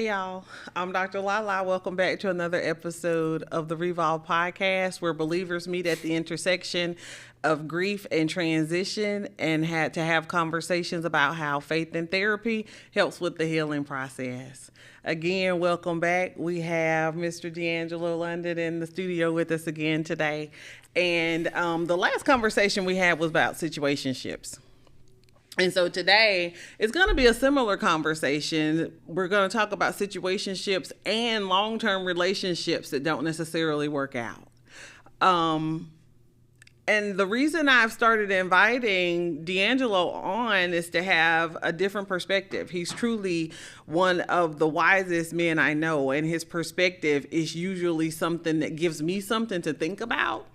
Hey y'all, I'm Dr. LaLa. Welcome back to another episode of the Re3Volve Podcast, where believers meet at the intersection of grief and transition and had to have conversations about how faith and therapy helps with the healing process. Again, welcome back. We have Mr. D'Angelo London in the studio with us again today. And the last conversation we had was about situationships. And so today it's going to be a similar conversation. We're going to talk about situationships and long-term relationships that don't necessarily work out. And the reason I've started inviting D'Angelo on is to have a different perspective. He's truly one of the wisest men I know, and his perspective is usually something that gives me something to think about.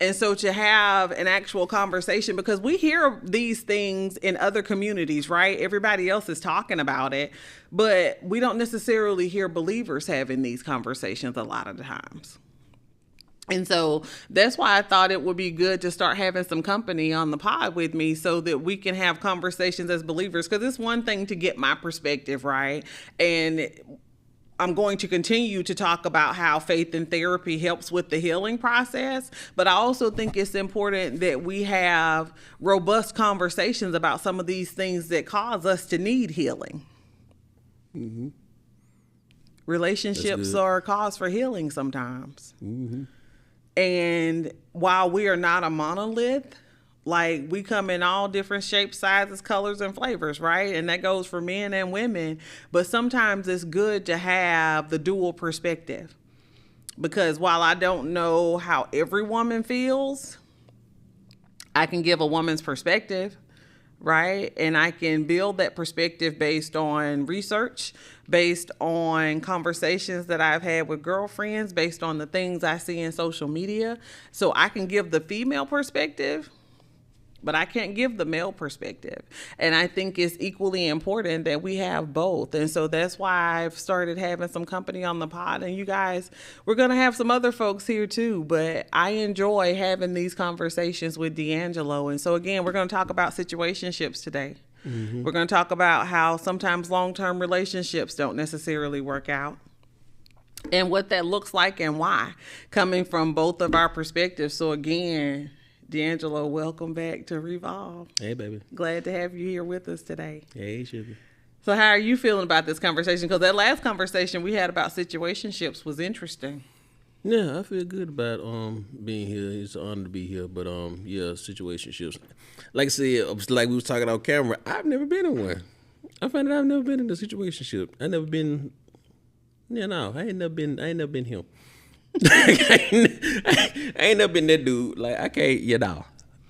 And so to have an actual conversation, because we hear these things in other communities, right? Everybody else is talking about it, but we don't necessarily hear believers having these conversations a lot of the times. And so that's why I thought it would be good to start having some company on the pod with me so that we can have conversations as believers, because it's one thing to get my perspective, right? And I'm going to continue to talk about how faith and therapy helps with the healing process, but I also think it's important that we have robust conversations about some of these things that cause us to need healing. Mm-hmm. Relationships are a cause for healing sometimes. Mm-hmm. And while we are not a monolith, like we come in all different shapes, sizes, colors, and flavors, right? And that goes for men and women. But sometimes it's good to have the dual perspective, because while I don't know how every woman feels, I can give a woman's perspective, right? And I can build that perspective based on research, based on conversations that I've had with girlfriends, based on the things I see in social media. So I can give the female perspective, but I can't give the male perspective. And I think it's equally important that we have both. And so that's why I've started having some company on the pod. And you guys, we're going to have some other folks here too, but I enjoy having these conversations with D'Angelo. And so again, we're going to talk about situationships today. Mm-hmm. We're going to talk about how sometimes long-term relationships don't necessarily work out, and what that looks like and why, coming from both of our perspectives. So again, D'Angelo, welcome back to Re3Volve. Hey, baby. Glad to have you here with us today. Hey, sugar. So how are you feeling about this conversation? Because that last conversation we had about situationships was interesting. Yeah, I feel good about being here. It's an honor to be here. But yeah, situationships. Like I said, like we was talking on camera, I've never been in one. I found out I've never been in a situationship. I never been. Yeah, no, I ain't never been him. I ain't never been that dude. Like I can't,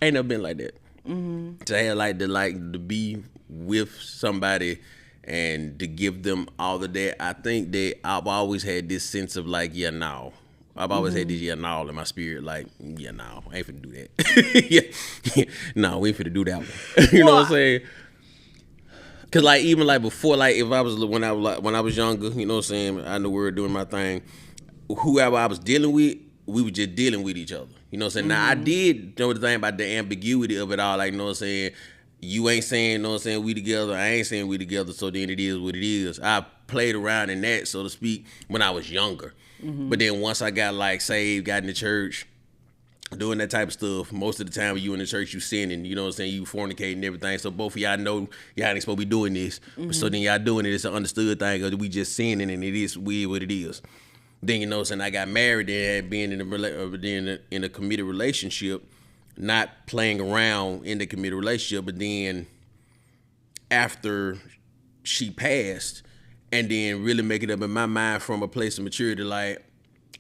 I ain't never been like that. Mm-hmm. To have to be with somebody and to give them all of that. I think that I've always had this sense of like, I've always had this in my spirit, like, I ain't finna do that. No, we ain't finna do that one. You know what I'm saying? Cause like even like before, like if I was when I was younger, you know what I'm saying, I knew we were doing my thing. Whoever I was dealing with, we were just dealing with each other. You know what I'm saying? Mm-hmm. Now I did know the thing about the ambiguity of it all, like, you know what I'm saying? You ain't saying, you know what I'm saying, we together, I ain't saying we together, so then it is what it is. I played around in that, so to speak, when I was younger. Mm-hmm. But then once I got like saved, got in the church, doing that type of stuff, most of the time when you in the church, you sinning, you know what I'm saying, you fornicating and everything. So both of y'all know y'all ain't supposed to be doing this. Mm-hmm. So then y'all doing it, it's an understood thing, because we just sinning and it is weird what it is. Then, you know what I'm saying, I got married and being in a committed relationship, not playing around in the committed relationship, but then after she passed, and then really make it up in my mind from a place of maturity, like,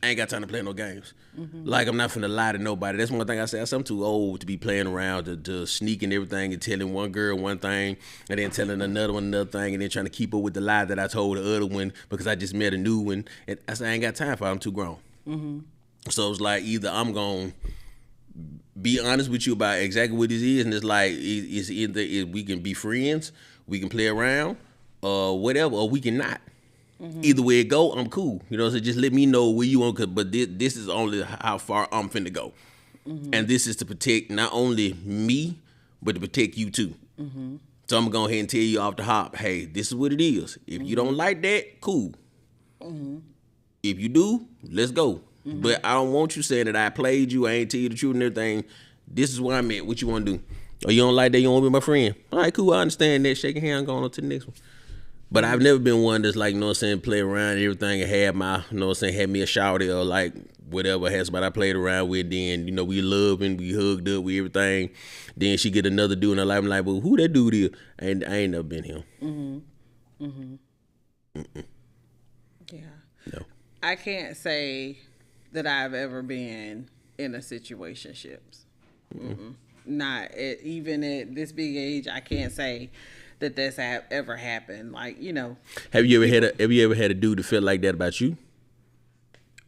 I ain't got time to play no games. Mm-hmm. Like, I'm not finna lie to nobody. That's one thing I say. I said, I'm too old to be playing around, to sneak and everything and telling one girl one thing and then telling another one another thing and then trying to keep up with the lie that I told the other one because I just met a new one. And I said, I ain't got time for it. I'm too grown. Mm-hmm. So it's like, either I'm going to be honest with you about exactly what this is, and it's like, it's either we can be friends, we can play around, or whatever, or we can not. Mm-hmm. Either way it go, I'm cool. You know, so just let me know where you want, but this is only how far I'm finna go. Mm-hmm. And this is to protect not only me, but to protect you too. Mm-hmm. So I'm gonna go ahead and tell you off the hop, hey, this is what it is. If you don't like that, cool. If you do, let's go. But I don't want you saying that I played you, I ain't tell you the truth and everything. This is where I'm at. What you want to do? Or you don't like that, you don't want to be my friend. All right, cool, I understand that. Shake a hand, going on to the next one. But I've never been one that's like, you know what I'm saying, play around and everything and had my, you know what I'm saying, had me a shouty or like whatever, had somebody I played around with. Then, you know, we loving, we hugged up, we everything. Then she get another dude in her life. I'm like, well, who that dude is? I ain't never been him. Yeah. No. I can't say that I've ever been in a situationships. Not even at this big age. I can't say that that's ever happened. Like, you know. Have you ever had a dude that felt like that about you?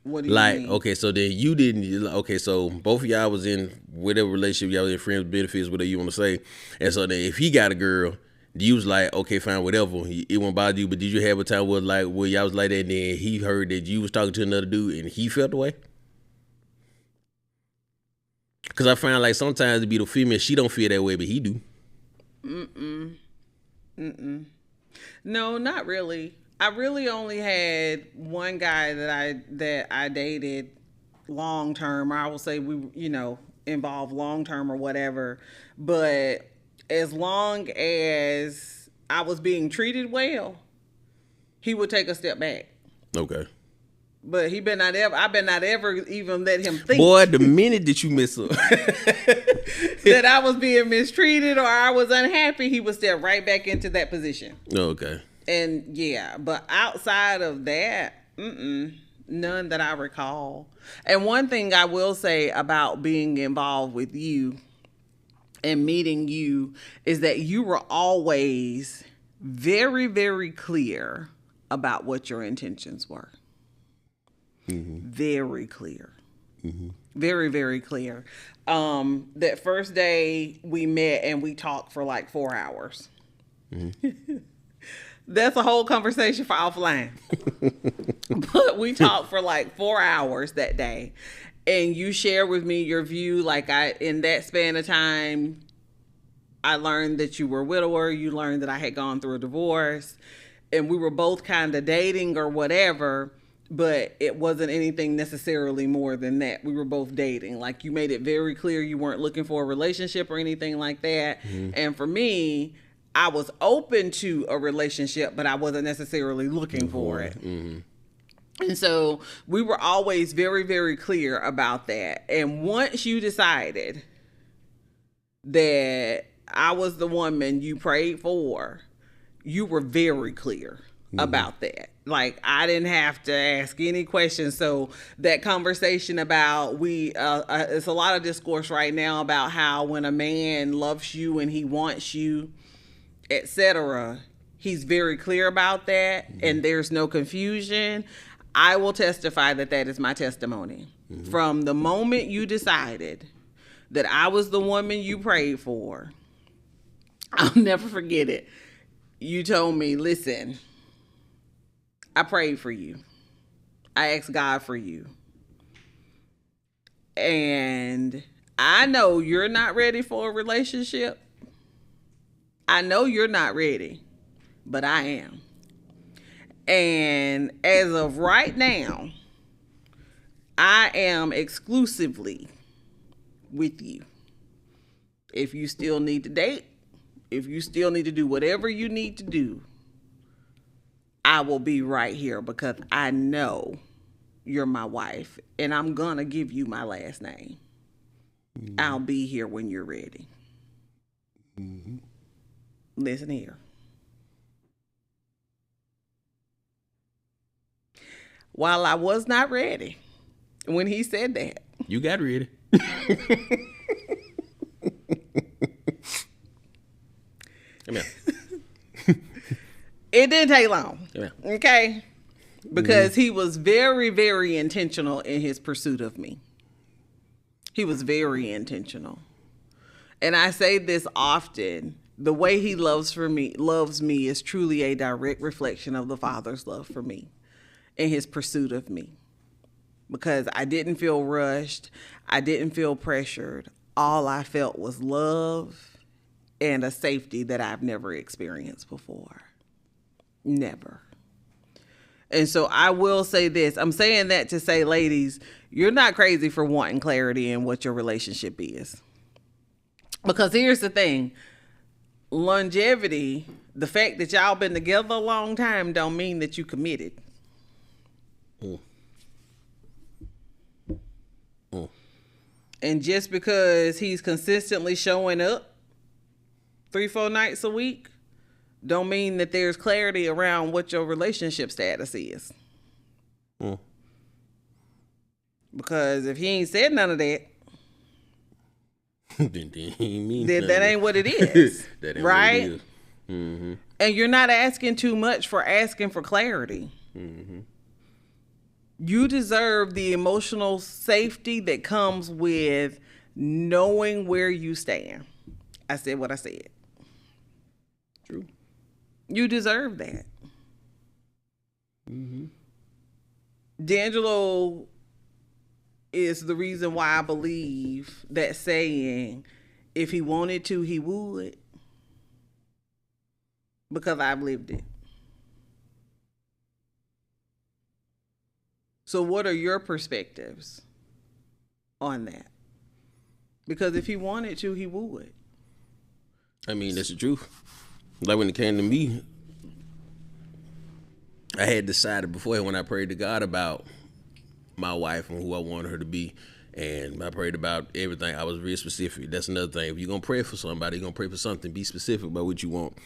What do you like, mean? okay, so then you didn't. Okay, so both of y'all was in whatever relationship y'all was in, friends, benefits, whatever you want to say. And so then if he got a girl, you was like, okay, fine, whatever. It won't bother you. But did you have a time where like where y'all was like that, and then he heard that you was talking to another dude, and he felt the way? Because I found like sometimes it be the female, she don't feel that way, but he do. No, not really. I really only had one guy that I dated long term. I will say we, you know, involved long term or whatever. But as long as I was being treated well, he would take a step back. Okay. But I better not ever even let him think. Boy, the minute that you mess up that I was being mistreated or I was unhappy, he would step right back into that position. Okay. And yeah, but outside of that, none that I recall. And one thing I will say about being involved with you and meeting you is that you were always very, very clear about what your intentions were. Very clear. Very, very clear. That first day we met and we talked for like 4 hours. That's a whole conversation for offline. But we talked for like 4 hours that day. And you shared with me your view. Like in that span of time, I learned that you were a widower. You learned that I had gone through a divorce. And we were both kind of dating or whatever. But it wasn't anything necessarily more than that. We were both dating. Like you made it very clear you weren't looking for a relationship or anything like that. And for me, I was open to a relationship, but I wasn't necessarily looking for it. And so we were always very, very clear about that. And once you decided that I was the woman you prayed for, you were very clear about that. Like I didn't have to ask any questions. So that conversation about it's a lot of discourse right now about how when a man loves you and he wants you, etc., he's very clear about that and there's no confusion. I will testify that that is my testimony. From the moment you decided that I was the woman you prayed for, I'll never forget it. You told me, listen, I prayed for you. I asked God for you. And I know you're not ready for a relationship. I know you're not ready, but I am. And as of right now, I am exclusively with you. If you still need to date, if you still need to do whatever you need to do, I will be right here because I know you're my wife and I'm going to give you my last name. I'll be here when you're ready. Listen here. While I was not ready, when he said that. You got ready. Come here. It didn't take long. Yeah. Okay? Because he was very, very intentional in his pursuit of me. He was very intentional. And I say this often. The way he loves me is truly a direct reflection of the Father's love for me in his pursuit of me. Because I didn't feel rushed. I didn't feel pressured. All I felt was love and a safety that I've never experienced before. Never. And so I will say this. I'm saying that to say, ladies, you're not crazy for wanting clarity in what your relationship is. Because here's the thing. Longevity, the fact that y'all been together a long time don't mean that you committed. And just because he's consistently showing up 3-4 nights a week don't mean that there's clarity around what your relationship status is. Because if he ain't said none of that, then that ain't what it is. That ain't right? What it is. Mm-hmm. And you're not asking too much for asking for clarity. Mm-hmm. You deserve the emotional safety that comes with knowing where you stand. I said what I said. True. You deserve that. Mm-hmm. D'Angelo is the reason why I believe that saying, if he wanted to, he would. Because I've lived it. So what are your perspectives on that? Because if he wanted to, he would. I mean, that's the truth. Like when it came to me, I had decided before when I prayed to God about my wife and who I wanted her to be. And I prayed about everything. I was real specific. That's another thing. If you're going to pray for somebody, you're going to pray for something. Be specific about what you want.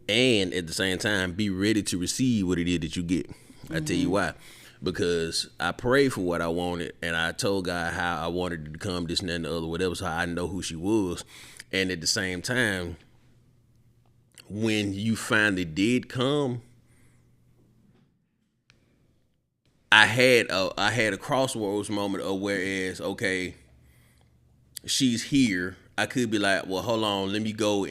And at the same time, be ready to receive what it is that you get. I tell you why. Because I prayed for what I wanted, and I told God how I wanted to become this and that and the other, whatever, so I know who she was. And at the same time, when you finally did come, I had a crossroads moment of whereas, okay, she's here. I could be like, well, hold on, let me go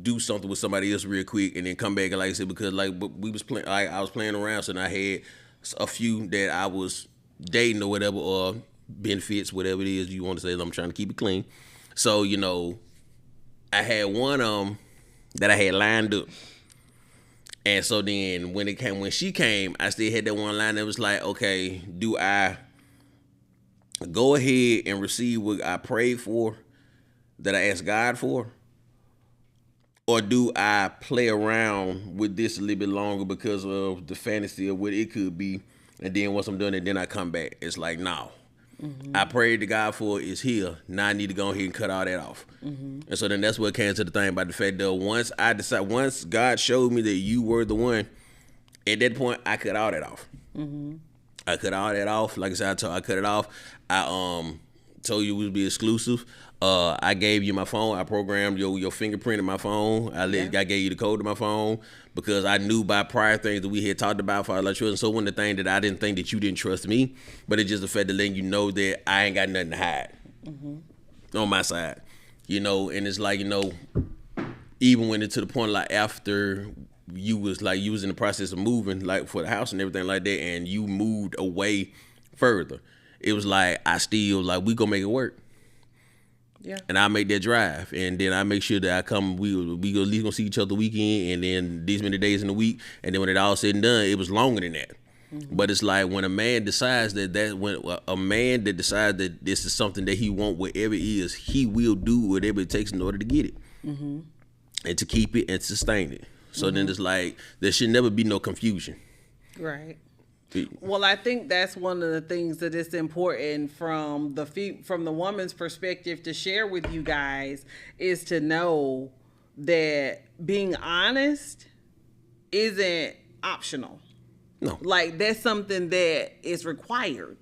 do something with somebody else real quick and then come back. And like I said, because like we was playing, I was playing around, so I had a few that I was dating or whatever, or benefits, whatever it is you want to say. I'm trying to keep it clean. So, you know, I had one that I had lined up. And so then when she came, I still had that one line that was like, okay, do I go ahead and receive what I prayed for, that I asked God for? Or do I play around with this a little bit longer because of the fantasy of what it could be? And then once I'm done it, then I come back. It's like, no. Mm-hmm. I prayed to God for it. It's here. Now I need to go ahead and cut all that off. Mm-hmm. And so then that's what came to the thing about the fact that once God showed me that you were the one, at that point, I cut all that off. Mm-hmm. I cut all that off. Like I said, I cut it off. I told you it would be exclusive. I gave you my phone. I programmed your fingerprint in my phone. I gave you the code to my phone because I knew by prior things that we had talked about for our trust. And so one of the things that I didn't think that you didn't trust me, but it's just the fact of letting you know that I ain't got nothing to hide on my side. You know, and it's like, you know, even when it's to the point like after you was in the process of moving like for the house and everything like that, and you moved away further, it was like I still like we gonna make it work. Yeah. And I make that drive, and then I make sure that I come. We at least gonna see each other the weekend, and then these many days in the week, and then when it all said and done, it was longer than that. Mm-hmm. But it's like when a man decides that decides that this is something that he want, whatever it is, he will do whatever it takes in order to get it, and to keep it and sustain it. So then it's like there should never be no confusion. Right. Well, I think that's one of the things that is important from the woman's perspective to share with you guys is to know that being honest isn't optional. No. Like that's something that is required,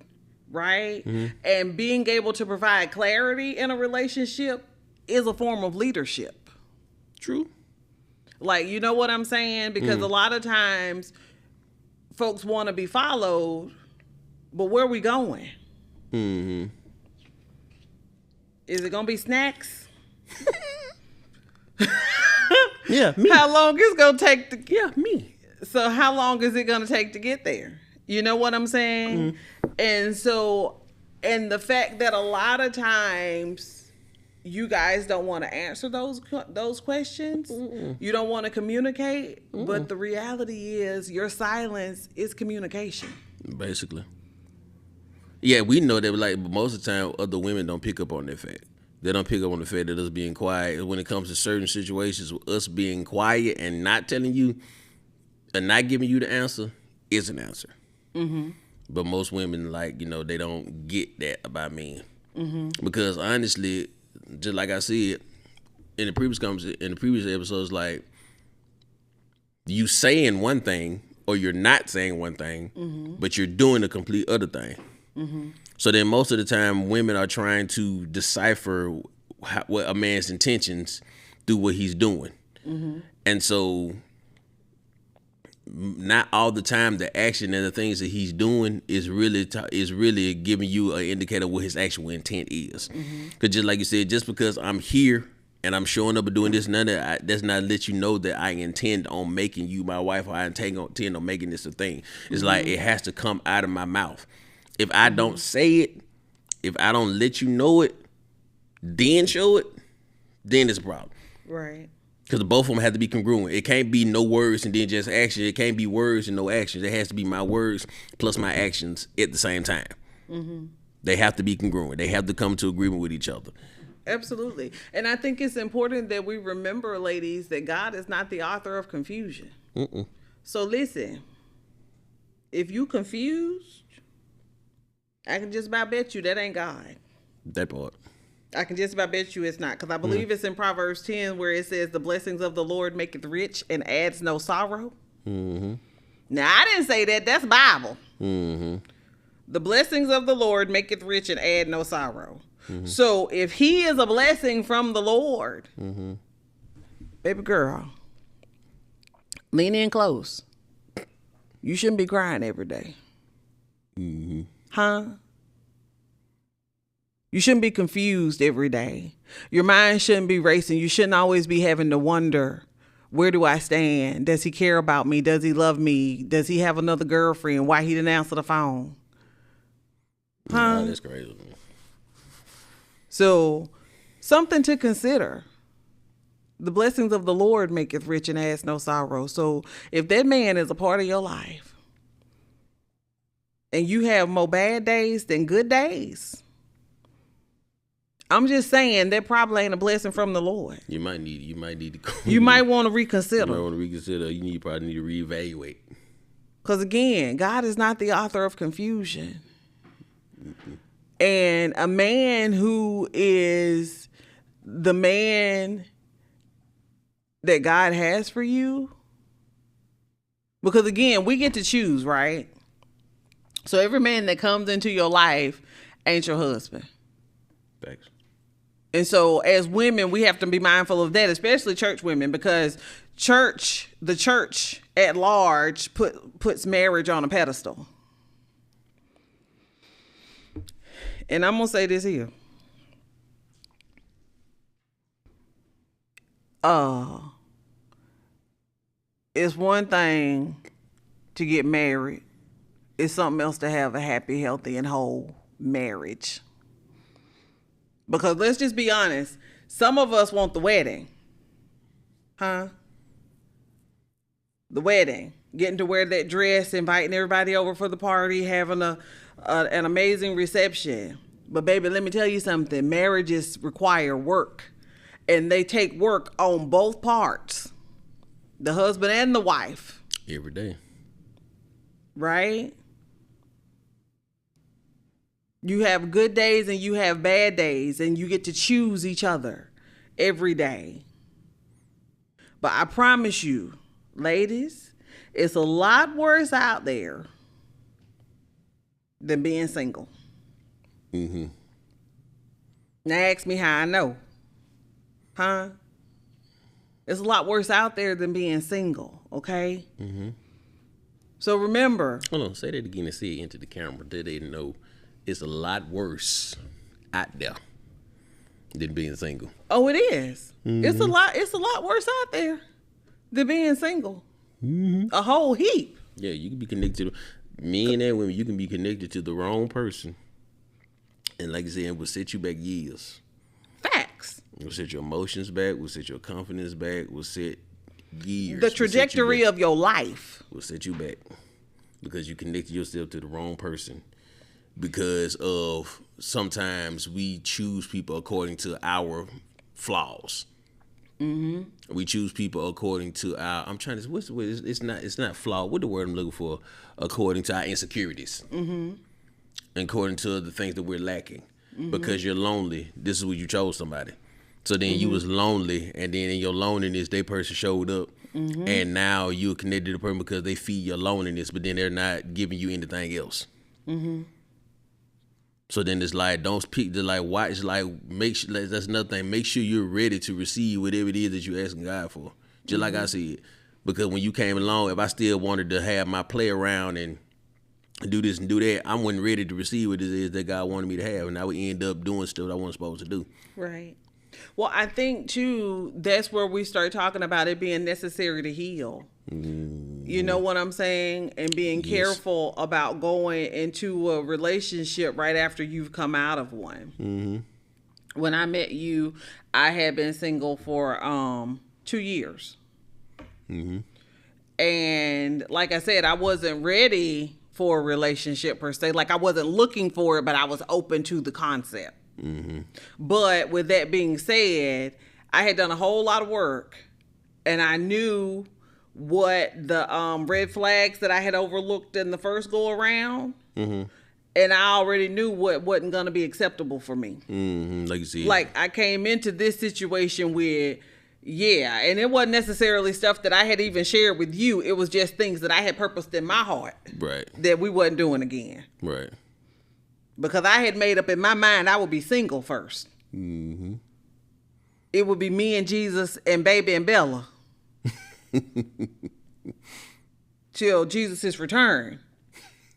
right? Mm-hmm. And being able to provide clarity in a relationship is a form of leadership. True. Like, you know what I'm saying? Because a lot of times folks want to be followed, but where are we going? Mm-hmm. Is it going to be snacks? Yeah, me. How long is it going to take to... Yeah, me. So how long is it going to take to get there? You know what I'm saying? Mm-hmm. And so, and the fact that a lot of times you guys don't want to answer those questions. You don't want to communicate. But the reality is your silence is communication. Basically. Yeah, we know that, like, most of the time, other women don't pick up on that fact. They don't pick up on the fact that us being quiet. When it comes to certain situations, us being quiet and not telling you and not giving you the answer is an answer. But most women, like, they don't get that about men. Because honestly, just like I said in the previous episodes, like, you saying one thing or you're not saying one thing, but you're doing a complete other thing. So then most of the time women are trying to decipher what a man's intentions through what he's doing. And so not all the time the action and the things that he's doing is really giving you an indicator of what his actual intent is. Because just like you said, just because I'm here and I'm showing up and doing this and that, does not let you know that I intend on making you my wife, or I intend on making this a thing. It's like it has to come out of my mouth. If I don't say it, if I don't let you know it, then show it, then it's a problem. Right. Because both of them have to be congruent. It can't be no words and then just action. It can't be words and no actions. It has to be my words plus my actions at the same time. They have to be congruent. They have to come to agreement with each other. Absolutely. And I think it's important that we remember, ladies, that God is not the author of confusion. So listen, if you confused, I can just about bet you that ain't God. That part. I can just about bet you it's not. Because I believe it's in Proverbs 10 where it says, the blessings of the Lord maketh rich and adds no sorrow. Now, I didn't say that. That's Bible. The blessings of the Lord maketh rich and add no sorrow. So if he is a blessing from the Lord, baby girl, lean in close. You shouldn't be crying every day. Huh? You shouldn't be confused every day. Your mind shouldn't be racing. You shouldn't always be having to wonder, where do I stand? Does he care about me? Does he love me? Does he have another girlfriend? Why he didn't answer the phone? Huh? That's crazy. So, something to consider. The blessings of the Lord maketh rich and adds no sorrow. So, if that man is a part of your life, and you have more bad days than good days, I'm just saying that probably ain't a blessing from the Lord. You might need to. You might want to reconsider. You might want to reconsider. You probably need to reevaluate. Because again, God is not the author of confusion. And a man who is the man that God has for you, because again, we get to choose, right? So every man that comes into your life ain't your husband. Thanks. And so as women, we have to be mindful of that, especially church women, because the church at large puts marriage on a pedestal. And I'm going to say this here. It's one thing to get married. It's something else to have a happy, healthy, and whole marriage. Because let's just be honest. Some of us want the wedding. Huh? The wedding. Getting to wear that dress, inviting everybody over for the party, having an amazing reception. But baby, let me tell you something. Marriages require work. And they take work on both parts. The husband and the wife. Every day. Right? You have good days and you have bad days. And you get to choose each other every day. But I promise you, ladies, it's a lot worse out there than being single. Mm-hmm. Now ask me how I know. Huh? It's a lot worse out there than being single, okay? Mm-hmm. So remember. Hold on, say that again and say it into the camera. Did they know it's a lot worse out there than being single? Oh, it is. Mm-hmm. It's a lot worse out there than being single. Mm-hmm. A whole heap. Yeah, you can be connected to men and women. You can be connected to the wrong person, and like I said, it will set you back years. Facts. We'll set your emotions back. We'll set your confidence back. We'll set gears. The trajectory of your life. We'll set you back because you connected yourself to the wrong person. Because of sometimes we choose people according to our flaws. Mm-hmm. We choose people according to our. I'm trying to. What's the word? It's not flaw. What the word I'm looking for? According to our insecurities. Mm-hmm. According to the things that we're lacking. Mm-hmm. Because you're lonely. This is what you chose somebody. So then you was lonely, and then in your loneliness, that person showed up, and now you're connected to the person because they feed your loneliness, but then they're not giving you anything else. Mm-hmm. So then it's like, don't speak to like, watch, like, make sure, that's another thing. Make sure you're ready to receive whatever it is that you're asking God for. Just like I said. Because when you came along, if I still wanted to have my play around and do this and do that, I wasn't ready to receive what it is that God wanted me to have. And I would end up doing stuff that I wasn't supposed to do. Right. Well, I think, too, that's where we start talking about it being necessary to heal. You know what I'm saying? And being careful about going into a relationship right after you've come out of one. Mm-hmm. When I met you, I had been single for 2 years. Mm-hmm. And like I said, I wasn't ready for a relationship per se. Like I wasn't looking for it, but I was open to the concept. Mm-hmm. But with that being said, I had done a whole lot of work, and I knew what the red flags that I had overlooked in the first go around, and I already knew what wasn't going to be acceptable for me. Like you see, like I came into this situation with, and it wasn't necessarily stuff that I had even shared with you. It was just things that I had purposed in my heart, right, that we wasn't doing again, right. Because I had made up in my mind I would be single first. Mm-hmm. It would be me and Jesus and baby and Bella. Till Jesus' return.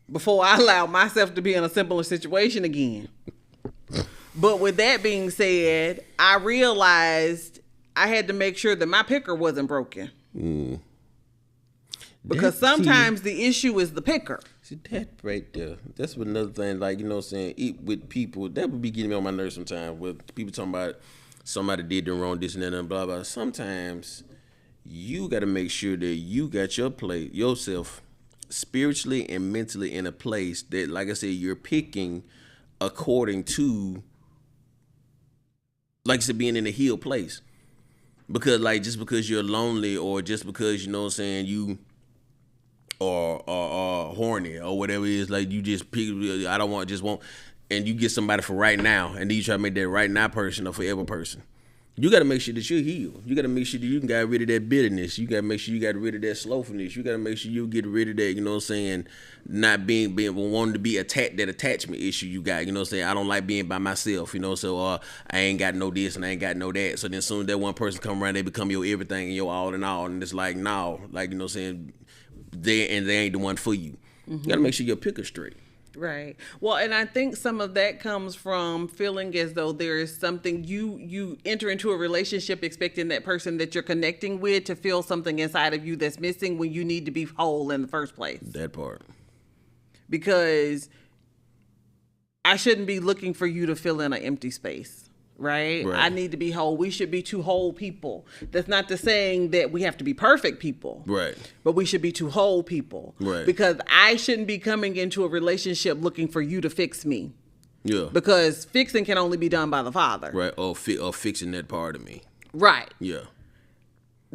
Before I allow myself to be in a similar situation again. But with that being said, I realized I had to make sure that my picker wasn't broken. Because sometimes the issue is the picker. See, that right there, that's another thing, like, you know what I'm saying, eat with people, that would be getting me on my nerves sometimes, with people talking about somebody did the wrong, this and that, and blah, blah. Sometimes you got to make sure that you got yourself spiritually and mentally in a place that, like I said, you're picking according to, like I said, being in a healed place. Because, like, just because you're lonely or just because, you know what I'm saying, you or horny or whatever it is, like you just pick, I don't want, just want, and you get somebody for right now, and then you try to make that right now person a forever person. You got to make sure that you're healed. You got to make sure that you can get rid of that bitterness. You got to make sure you got rid of that slothfulness. You got to make sure you get rid of that, you know what I'm saying, not being wanting to be attacked, that attachment issue you got, you know what I'm saying. I don't like being by myself, you know, so I ain't got no this and I ain't got no that. So then as soon as that one person come around, they become your everything and your all in all, and it's like, no, like, you know what I'm saying, they ain't the one for you. You got to make sure your picker straight. Right. Well, and I think some of that comes from feeling as though there is something you enter into a relationship expecting that person that you're connecting with to feel something inside of you that's missing when you need to be whole in the first place. That part. Because I shouldn't be looking for you to fill in an empty space. Right? I need to be whole. We should be two whole people. That's not the saying that we have to be perfect people. Right. But we should be two whole people. Right. Because I shouldn't be coming into a relationship looking for you to fix me. Yeah. Because fixing can only be done by the Father. Right. Or fixing that part of me. Right. Yeah.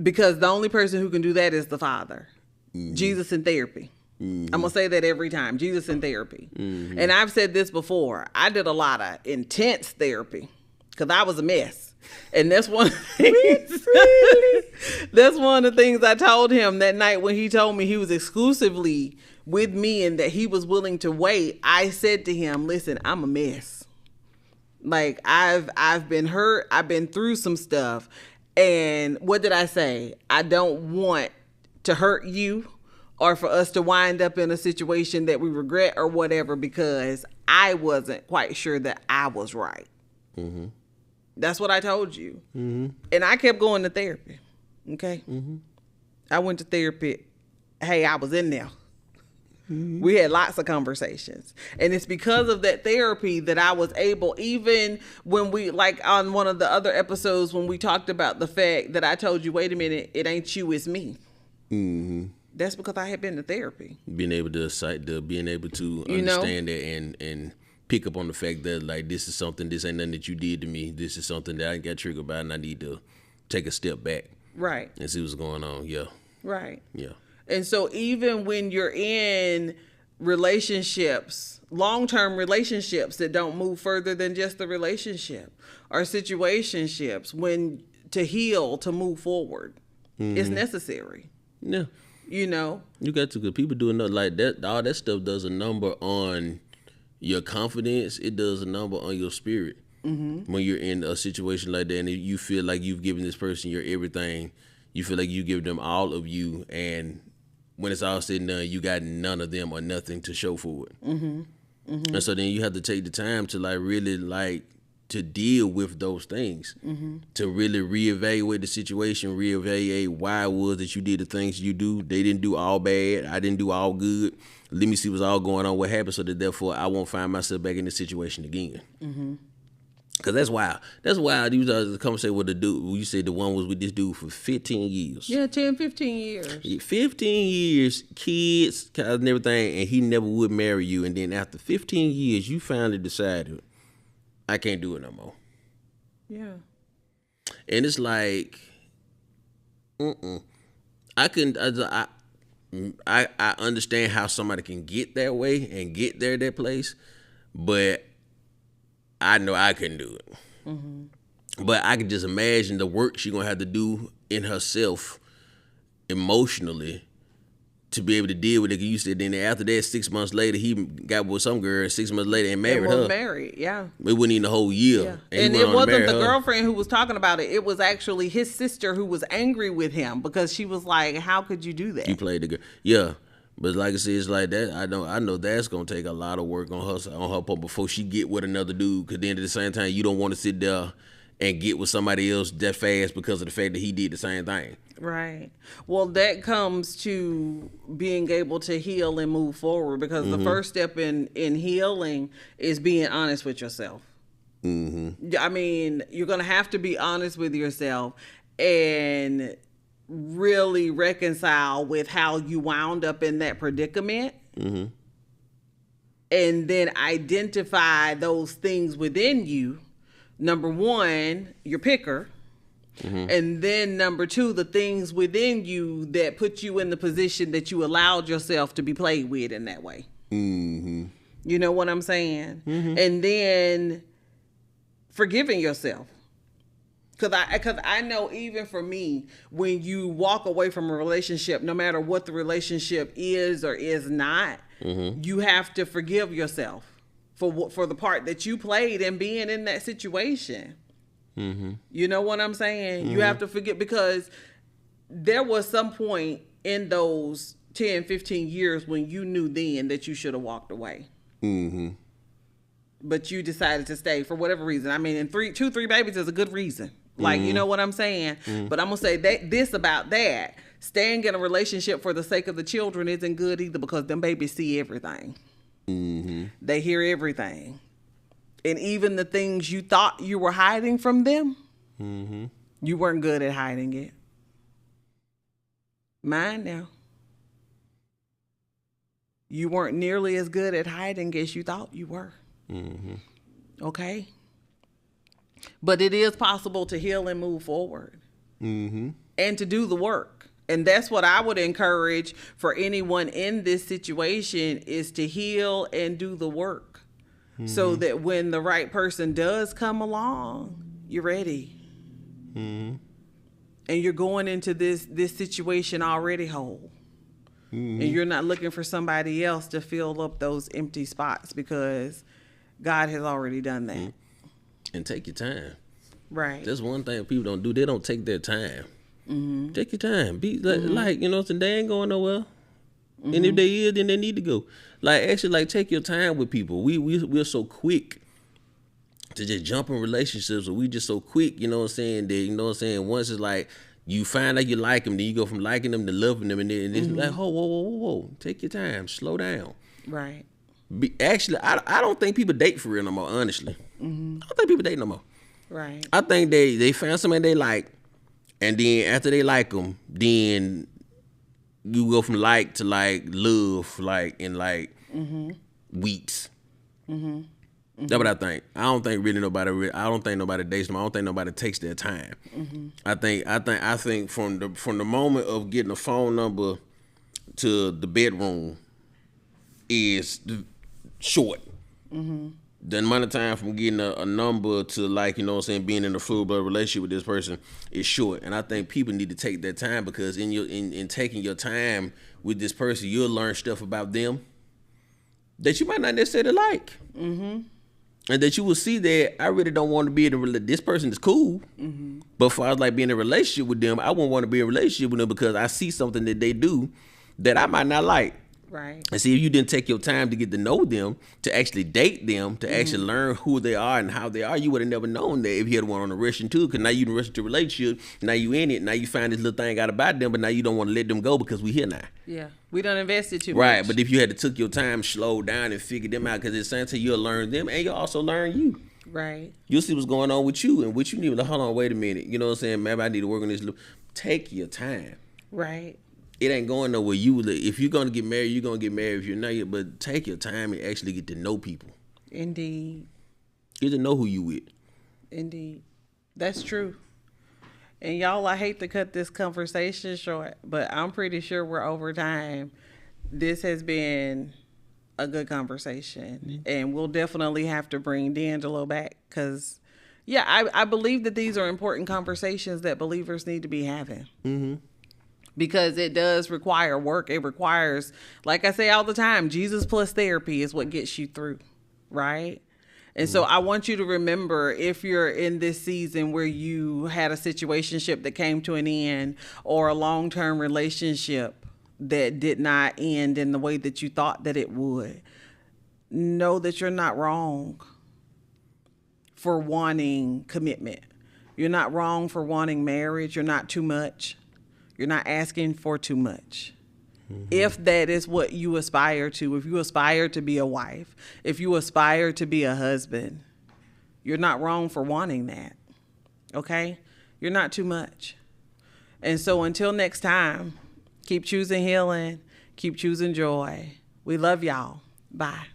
Because the only person who can do that is the Father. Mm-hmm. Jesus in therapy. Mm-hmm. I'm going to say that every time. Jesus in therapy. Mm-hmm. And I've said this before. I did a lot of intense therapy. Because I was a mess. And that's one of the things, that's one of the things I told him that night when he told me he was exclusively with me and that he was willing to wait. I said to him, listen, I'm a mess. Like, I've been hurt. I've been through some stuff. And what did I say? I don't want to hurt you or for us to wind up in a situation that we regret or whatever, because I wasn't quite sure that I was right. Mm-hmm. That's what I told you. Mm-hmm. And I kept going to therapy. Okay? Mm-hmm. I went to therapy. Hey, I was in there. We had lots of conversations. And it's because of that therapy that I was able, even when we, like on one of the other episodes, when we talked about the fact that I told you, wait a minute, it ain't you, it's me. That's because I had been to therapy. Being able to understand that and pick up on the fact that, like, this is something, this ain't nothing that you did to me. This is something that I got triggered by, and I need to take a step back. Right. And see what's going on. Yeah. Right. Yeah. And so even when you're in relationships, long-term relationships that don't move further than just the relationship, or situationships, when to heal, to move forward, it's necessary. Yeah. You know? You got to, because people doing nothing like that. All that stuff does a number on your confidence. It does a number on your spirit. When you're in a situation like that and you feel like you've given this person your everything, you feel like you give them all of you, and when it's all said and done, you got none of them or nothing to show for it. And so then you have to take the time to, like, really, like, to deal with those things, to really reevaluate the situation, reevaluate why it was that you did the things you do. They didn't do all bad. I didn't do all good. Let me see what's all going on, what happened, so that therefore I won't find myself back in this situation again. Because that's wild. That's wild. You was conversation with the dude. You said the one was with this dude for 15 years. Yeah, 10, 15 years. 15 years, kids, and everything, and he never would marry you. And then after 15 years, you finally decided, I can't do it no more. Yeah. And it's like, I understand how somebody can get that way and get there, that place, but I know I couldn't do it. But I can just imagine the work she's going to have to do in herself emotionally to be able to deal with it. You said then after that, 6 months later, he got with some girl, 6 months later, and married her. Married, yeah. It wasn't even a whole year. Yeah. And it wasn't the girlfriend who was talking about it. It was actually his sister who was angry with him because she was like, how could you do that? You played the girl. Yeah. But like I said, it's like that. I know that's gonna take a lot of work on her part before she get with another dude. Cause then at the same time, you don't want to sit there and get with somebody else that fast because of the fact that he did the same thing. Right. Well, that comes to being able to heal and move forward, because the first step in healing is being honest with yourself. I mean, you're gonna have to be honest with yourself and really reconcile with how you wound up in that predicament, and then identify those things within you. Number one, your picker, and then number two, the things within you that put you in the position that you allowed yourself to be played with in that way. You know what I'm saying? And then forgiving yourself. Because I know, even for me, when you walk away from a relationship, no matter what the relationship is or is not, you have to forgive yourself for the part that you played in being in that situation. You know what I'm saying? You have to forget, because there was some point in those 10, 15 years when you knew then that you should have walked away. But you decided to stay for whatever reason. I mean, and 3 babies is a good reason. Like, you know what I'm saying? But I'm going to say this about that. Staying in a relationship for the sake of the children isn't good either, because them babies see everything. They hear everything. And even the things you thought you were hiding from them, you weren't good at hiding it. Mine now. You weren't nearly as good at hiding as you thought you were. Okay? But it is possible to heal and move forward, and to do the work. And that's what I would encourage for anyone in this situation, is to heal and do the work, so that when the right person does come along, you're ready. And you're going into this situation already whole. And you're not looking for somebody else to fill up those empty spots, because God has already done that. And take your time. Right. That's one thing people don't do. They don't take their time. Take your time. Be like, you know, they ain't going nowhere. And if they is, then they need to go. Like, actually, like, take your time with people. We're so quick to just jump in relationships, or we just so quick, you know what I'm saying, that, you know what I'm saying, once it's like, You find out you like them, then you go from liking them to loving them, and then it's like, whoa, take your time, slow down. Right. Actually, I don't think people date for real no more, honestly. I don't think people date no more. Right. I think they find somebody they like, and then after they like them, then you go from like to like love, like in like weeks. That's what I think. I don't think really nobody. I don't think nobody dates them. I don't think nobody takes their time. I think from the moment of getting a phone number to the bedroom is short. The amount of time from getting a number to like, you know what I'm saying, being in a full-blown relationship with this person is short. And I think people need to take their time, because in taking your time with this person, you'll learn stuff about them that you might not necessarily like. And that you will see that I really don't want to be in a relationship. This person is cool. But for us like being in a relationship with them, I wouldn't want to be in a relationship with them because I see something that they do that I might not like. Right. And see, if you didn't take your time to get to know them, to actually date them, to actually learn who they are and how they are, you would have never known that if you had one on a rushing too. Because now you rush into a relationship, now you in it, now you find this little thing out about them, but now you don't want to let them go because we here now. Yeah, we done invested too much. Right, but if you had to took your time, slow down, and figure them out, because it's the same time you'll learn them and you'll also learn you. Right. You'll see what's going on with you and what you need. Like, hold on, wait a minute. You know what I'm saying? Maybe I need to work on this. Take your time. Right. It ain't going nowhere. If you're gonna get married, you're gonna get married. If you're not yet, but take your time and actually get to know people. Indeed. Get to know who you with. Indeed. That's true. And y'all, I hate to cut this conversation short, but I'm pretty sure we're over time. This has been a good conversation, and we'll definitely have to bring De'Angelo back, because, yeah, I believe that these are important conversations that believers need to be having. Because it does require work. It requires, like I say all the time, Jesus plus therapy is what gets you through, right? And so I want you to remember, if you're in this season where you had a situationship that came to an end, or a long-term relationship that did not end in the way that you thought that it would, know that you're not wrong for wanting commitment. You're not wrong for wanting marriage. You're not too much. You're not asking for too much. If that is what you aspire to, if you aspire to be a wife, if you aspire to be a husband, you're not wrong for wanting that. Okay? You're not too much. And so until next time, keep choosing healing, keep choosing joy. We love y'all. Bye.